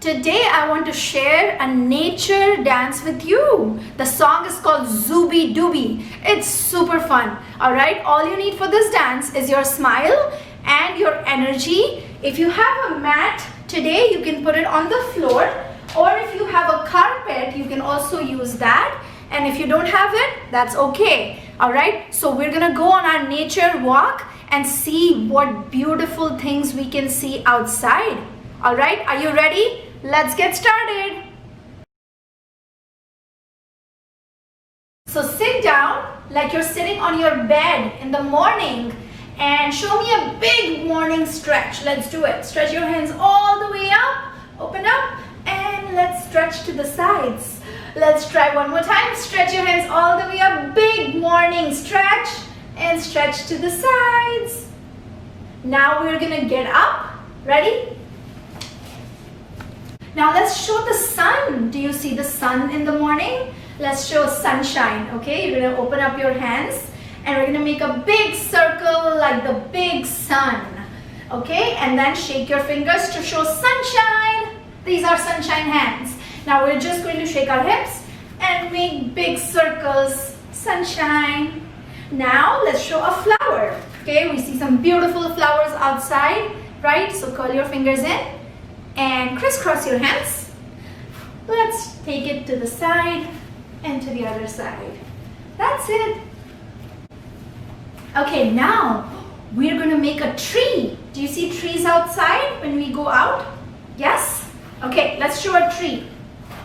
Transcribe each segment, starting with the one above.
Today I want to share a nature dance with you. The song is called Zoobi Doobi. It's super fun. Alright, all you need for this dance is your smile and your energy. If you have a mat today, you can put it on the floor, or if you have a carpet, you can also use that. And if you don't have it, that's okay. Alright, so we're gonna go on our nature walk and see what beautiful things we can see outside. Alright, are you ready? Let's get started. So sit down like you're sitting on your bed in the morning and show me a big morning stretch. Let's do it. Stretch your hands all the way up, open up, and let's stretch to the sides. Let's try one more time. Stretch your hands all the way up, big morning stretch, and stretch to the sides. Now we're gonna get up. Ready? Now let's show the sun. Do you see the sun in the morning? Let's show sunshine, okay? You're gonna open up your hands and we're gonna make a big circle like the big sun, okay? And then shake your fingers to show sunshine. These are sunshine hands. Now we're just going to shake our hips and make big circles, sunshine. Now let's show a flower, okay? We see some beautiful flowers outside, right? So curl your fingers in and crisscross your hands. Let's take it to the side and to the other side. That's it. Okay, now we're gonna make a tree. Do you see trees outside when we go out? Yes? Okay, let's show a tree.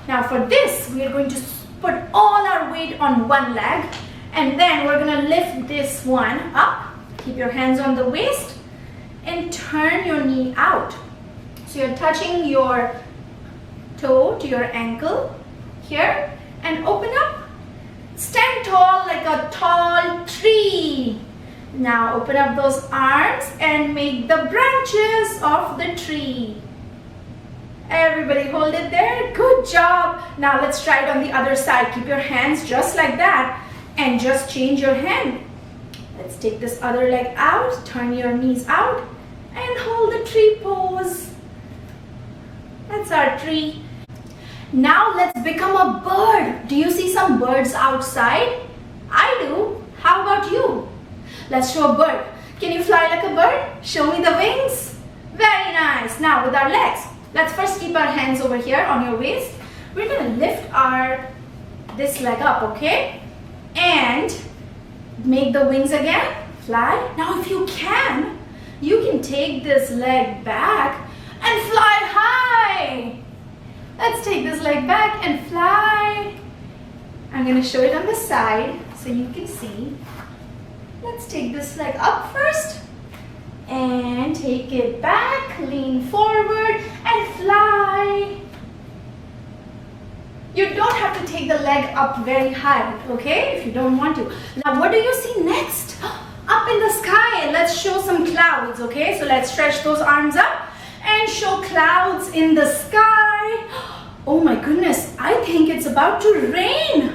Now for this, we are going to put all our weight on one leg, and then we're gonna lift this one up. Keep your hands on the waist and turn your knee out. So you're touching your toe to your ankle here and open up. Stand tall like a tall tree. Now open up those arms and make the branches of the tree. Everybody hold it there. Good job. Now let's try it on the other side. Keep your hands just like that and just change your hand. Let's take this other leg out, turn your knees out and hold the tree pose. That's our tree. Now let's become a bird. Do you see some birds outside? I do. How about you? Let's show a bird. Can you fly like a bird? Show me the wings. Very nice. Now with our legs, let's first keep our hands over here on your waist. We're gonna lift this leg up, okay? And make the wings again. Fly. Now if you can take this leg back and fly high. Let's take this leg back and fly. I'm going to show it on the side so you can see. Let's take this leg up first and take it back, lean forward and fly. You don't have to take the leg up very high, okay, if you don't want to. Now what do you see next? Up in the sky, let's show some clouds, okay? So let's stretch those arms up and show clouds in the sky. Oh my goodness, I think it's about to rain.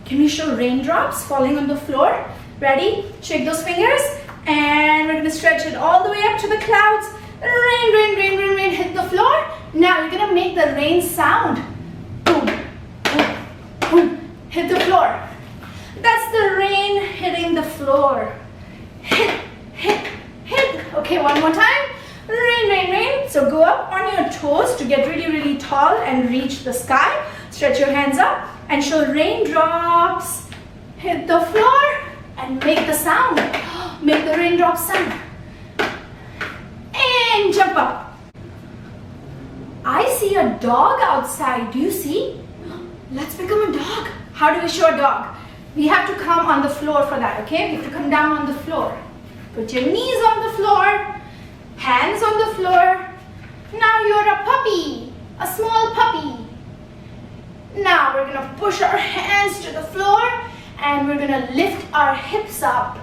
Can we show raindrops falling on the floor? Ready? Shake those fingers and we're gonna stretch it all the way up to the clouds. Rain, rain, rain, rain, rain, hit the floor. Now you're gonna make the rain sound. Boom, boom, boom, hit the floor. That's the rain hitting the floor. Hit, hit, hit. Okay, one more time. Rain, rain, rain. So go up on your toes to get really, really tall and reach the sky. Stretch your hands up and show raindrops. Hit the floor and make the sound. Make the raindrops sound. And jump up. I see a dog outside. Do you see? Let's become a dog. How do we show a dog? We have to come on the floor for that, okay? We have to come down on the floor. Put your knees on the floor, hands on the floor. Now you're a puppy, a small puppy. Now we're gonna push our hands to the floor and we're gonna lift our hips up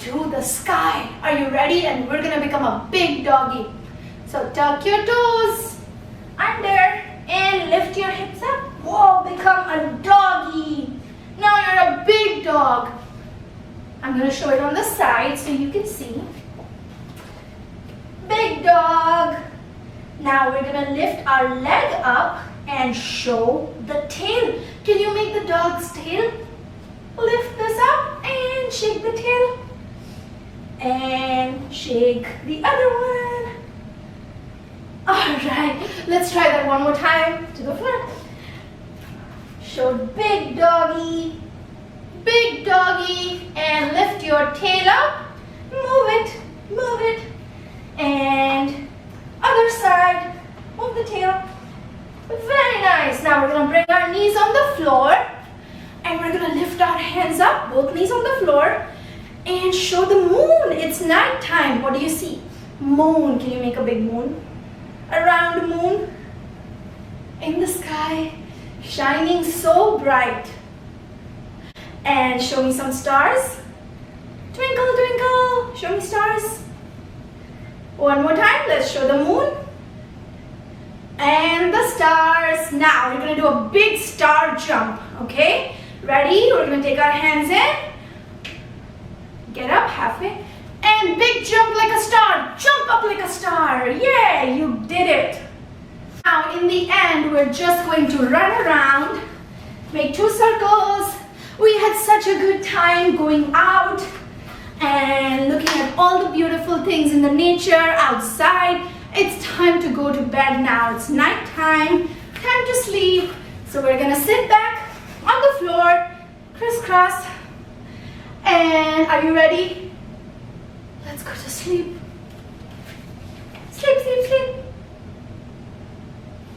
to the sky. Are you ready? And we're gonna become a big doggy. So tuck your toes under and lift your hips up. Whoa, become a doggy. Now you're a big dog. I'm going to show it on the side so you can see. Big dog. Now we're gonna lift our leg up and show the tail. Can you make the dog's tail? Lift this up and shake the tail. And shake the other one. Alright, let's try that one more time to the front. Show big doggy, and lift your tail up. Move it, and other side, move the tail. Very nice. Now we're gonna bring our knees on the floor, and we're gonna lift our hands up, both knees on the floor, and show the moon. It's night time. What do you see? Moon. Can you make a big moon? A round moon in the sky, shining so bright. And show me some stars. Twinkle, twinkle. Show me stars. One more time. Let's show the moon and the stars. Now we're going to do a big star jump. Okay? Ready? We're going to take our hands in. Get up halfway. And big jump like a star. Jump up like a star. Yeah, you did it. Now in the end, we're just going to run around, make 2 circles. We had such a good time going out and looking at all the beautiful things in the nature outside. It's time to go to bed now. It's night time to sleep. So we're gonna sit back on the floor, crisscross. And are you ready? Let's go to sleep. Sleep, sleep, sleep.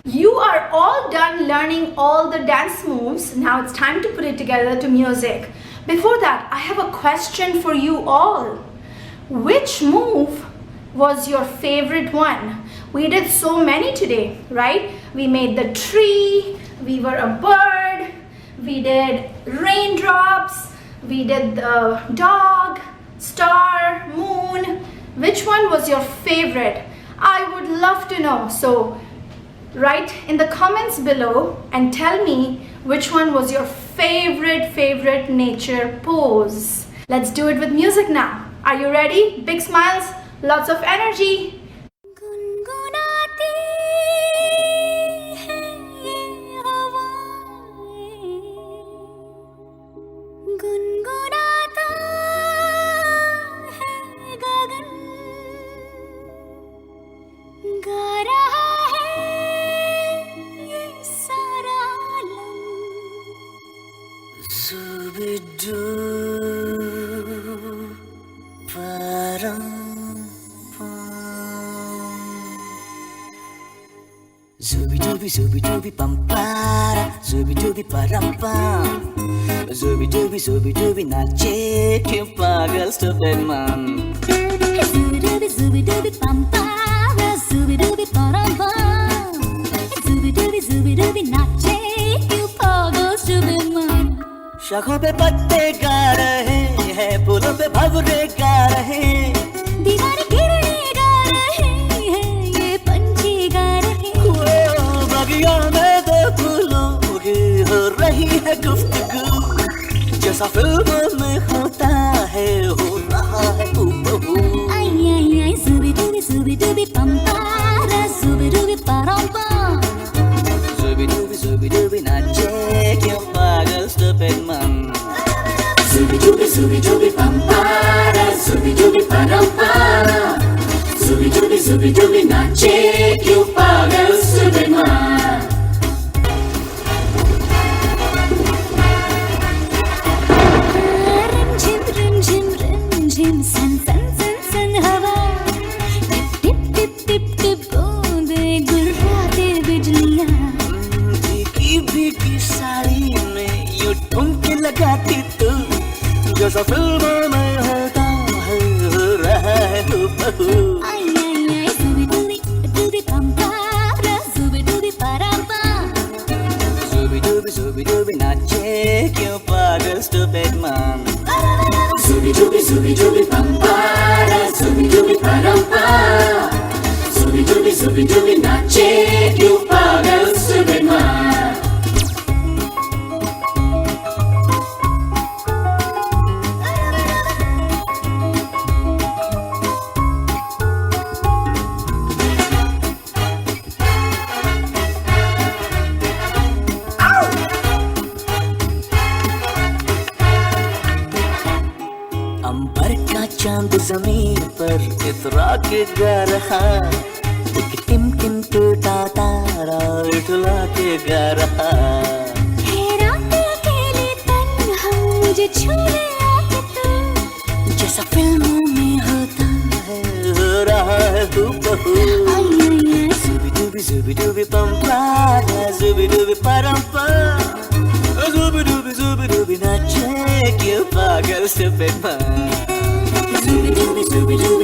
You are all done learning all the dance moves. Now it's time to put it together to music. Before that, I have a question for you all. Which move was your favorite one? We did so many today, right? We made the tree, we were a bird, we did raindrops, we did the dog, star, moon. Which one was your favorite? I would love to know. So write in the comments below and tell me which one was your favorite nature pose. Let's do it with music now. Are you ready? Big smiles, lots of energy. Zoobi doo, param pam. Zoobi doobi pampara, zoobi doobi param pam. Zoobi doobi nache क्यों पागल stupid man. Zoobi doobi pampara, zoobi doobi param pam. Zoobi doobi nache क्यों पागल stupid man. शाखों पे पत्ते गा रहे हैं, फूलों पे भंवरे गा रहे हैं, दीवारें किरणें गा रहे हैं, ये पंछी गा रहे हैं। ओ बगिया में दो फूलों की हो रही है गुफ्तगू, जैसा फिल्मों में होता है हो रहा है हूबहू। आई आई आई zoobi doobi pampara, zoobi doobi param pam. Zoobi doobi nache क्यों पागल stupid man. Zoobi doobi pampara, zoobi doobi param pam. Zoobi doobi nache क्यों पागल stupid man. Rim झिम सन सन सन सन हवा, टिप टिप टिप टिप बूंदे गुर्राते बिजलियां, भीगी साड़ी में यूं ठुमके लगाती तू, जैसा फिल्मों में होता है हो रहा है हूबहू। आई आई आई zoobi doobi pampara, zoobi doobi param pam. Zoobi doobi nache क्यों पागल stupid man. Zoobi doobi pampara, zoobi doobi param pam. Zoobi doobi nache क्यों पागल stupid man. चांद जमीन पर इतरा के गा रहा, एक टिमटिम टूटा तारा इठला के गा रहा। मुझे छूने आके तू, जैसा फिल्मों में होता है हो रहा है हूबहू। Zoobi doobi pampa, zoobi doobi parampa, zoobi doobi नाचे क्यों पागल से बेमान। Zoobi doobi